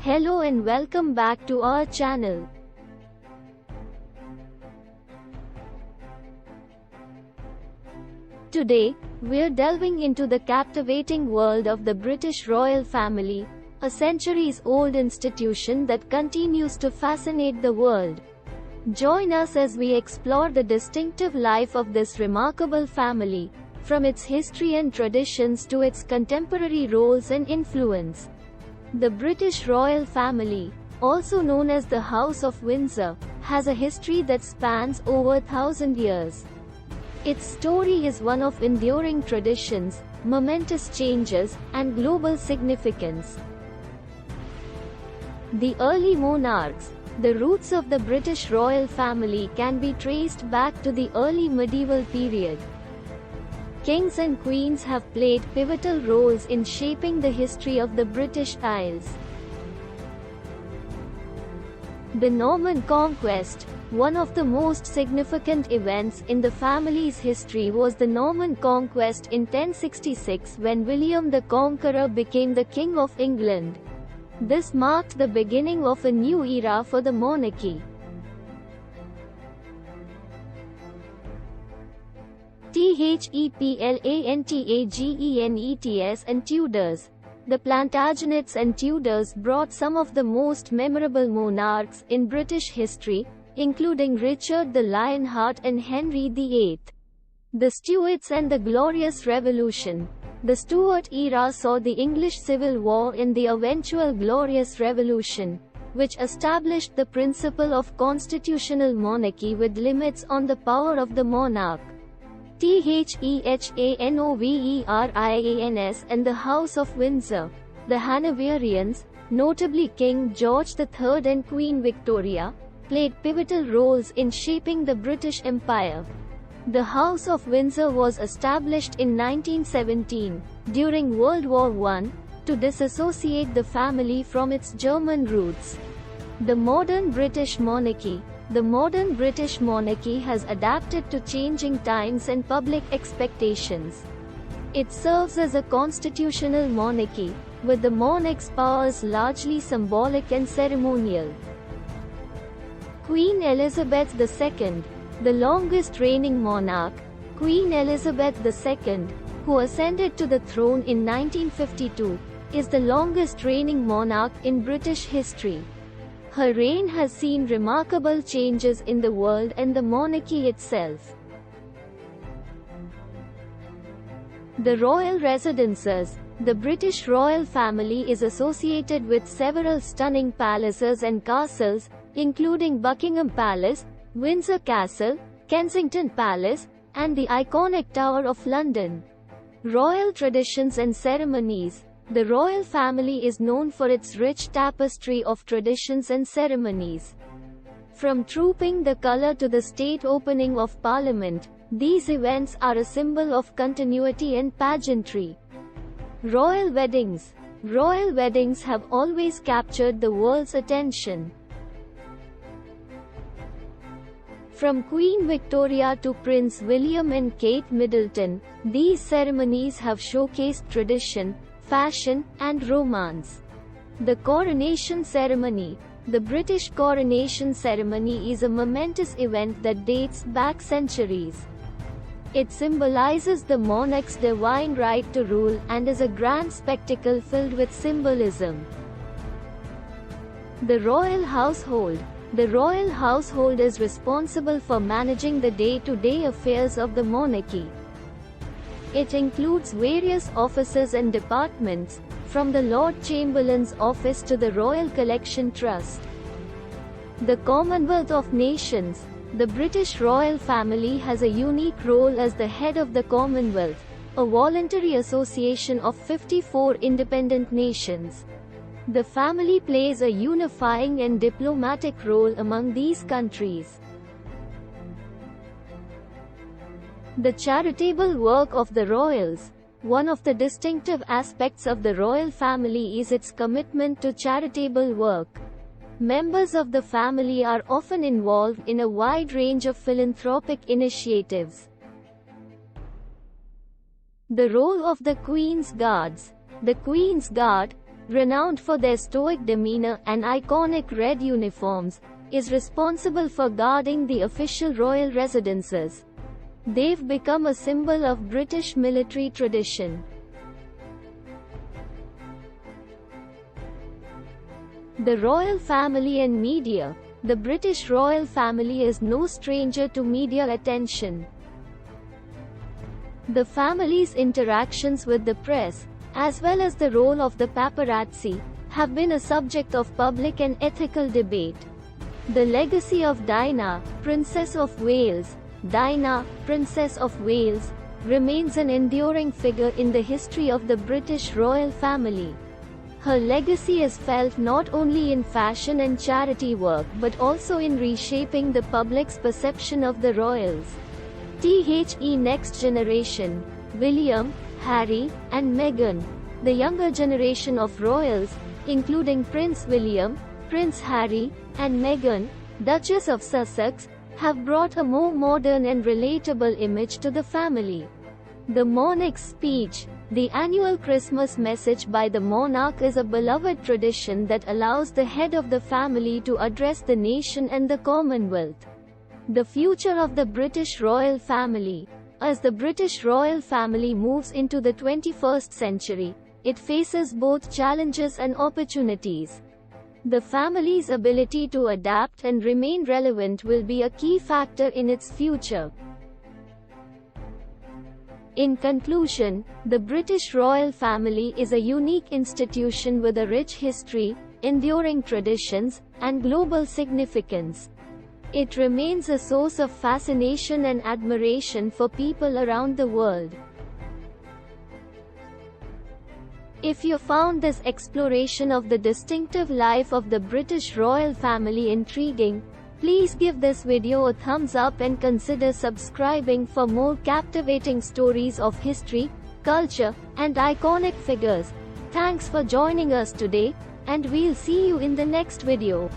Hello and welcome back to our channel. Today, we're delving into the captivating world of the British royal family, a centuries-old institution that continues to fascinate the world. Join us as we explore the distinctive life of this remarkable family, from its history and traditions to its contemporary roles and influence. The British royal family, also known as the House of Windsor, has a history that spans over 1,000 years. Its story is one of enduring traditions, momentous changes, and global significance. The early monarchs. The roots of the British royal family can be traced back to the early medieval period. Kings and queens have played pivotal roles in shaping the history of the British Isles. The Norman Conquest. One of the most significant events in the family's history was the Norman Conquest in 1066 when William the Conqueror became the King of England. This marked the beginning of a new era for the monarchy. Theplantagenets and Tudors. The Plantagenets and Tudors brought some of the most memorable monarchs in British history, including Richard the Lionheart and Henry VIII. The Stuarts and the Glorious Revolution. The Stuart era saw the English Civil War and the eventual Glorious Revolution, which established the principle of constitutional monarchy with limits on the power of the monarch. Thehanoverans and the House of Windsor. The Hanoverians, notably King George III and Queen Victoria, played pivotal roles in shaping the British Empire. The House of Windsor was established in 1917, during World War I, to disassociate the family from its German roots. The modern British monarchy. The modern British monarchy has adapted to changing times and public expectations. It serves as a constitutional monarchy, with the monarch's powers largely symbolic and ceremonial. Queen Elizabeth II. The longest reigning monarch, Queen Elizabeth II, who ascended to the throne in 1952, is the longest reigning monarch in British history. Her reign has seen remarkable changes in the world and the monarchy itself. The royal residences. The British royal family is associated with several stunning palaces and castles, including Buckingham Palace, Windsor Castle, Kensington Palace, and the iconic Tower of London. Royal traditions and ceremonies. The royal family is known for its rich tapestry of traditions and ceremonies. From trooping the colour to the state opening of Parliament, these events are a symbol of continuity and pageantry. Royal weddings. Royal weddings have always captured the world's attention. From Queen Victoria to Prince William and Kate Middleton, these ceremonies have showcased tradition, fashion, and romance. The coronation ceremony. The British coronation ceremony is a momentous event that dates back centuries. It symbolizes the monarch's divine right to rule and is a grand spectacle filled with symbolism. The royal household. The royal household is responsible for managing the day-to-day affairs of the monarchy. It includes various offices and departments, from the Lord Chamberlain's office to the Royal Collection Trust. The Commonwealth of Nations. The British royal family has a unique role as the head of the Commonwealth, a voluntary association of 54 independent nations. The family plays a unifying and diplomatic role among these countries. The charitable work of the royals. One of the distinctive aspects of the royal family is its commitment to charitable work. Members of the family are often involved in a wide range of philanthropic initiatives. The role of the Queen's Guards. The Queen's Guard, renowned for their stoic demeanor and iconic red uniforms, is responsible for guarding the official royal residences. They've become a symbol of British military tradition. The royal family and media. The British royal family is no stranger to media attention. The family's interactions with the press, as well as the role of the paparazzi, have been a subject of public and ethical debate. The legacy of Diana, Princess of Wales, remains an enduring figure in the history of the British royal family. Her legacy is felt not only in fashion and charity work but also in reshaping the public's perception of the royals. The next generation: William, Harry, and Meghan. The younger generation of royals, including Prince William, Prince Harry, and Meghan, Duchess of Sussex, have brought a more modern and relatable image to the family. The monarch's speech, the annual Christmas message by the monarch, is a beloved tradition that allows the head of the family to address the nation and the Commonwealth. The future of the British royal family. As the British royal family moves into the 21st century, it faces both challenges and opportunities. The family's ability to adapt and remain relevant will be a key factor in its future. In conclusion, the British royal family is a unique institution with a rich history, enduring traditions, and global significance. It remains a source of fascination and admiration for people around the world. If you found this exploration of the distinctive life of the British royal family intriguing, please give this video a thumbs up and consider subscribing for more captivating stories of history, culture, and iconic figures. Thanks for joining us today, and we'll see you in the next video.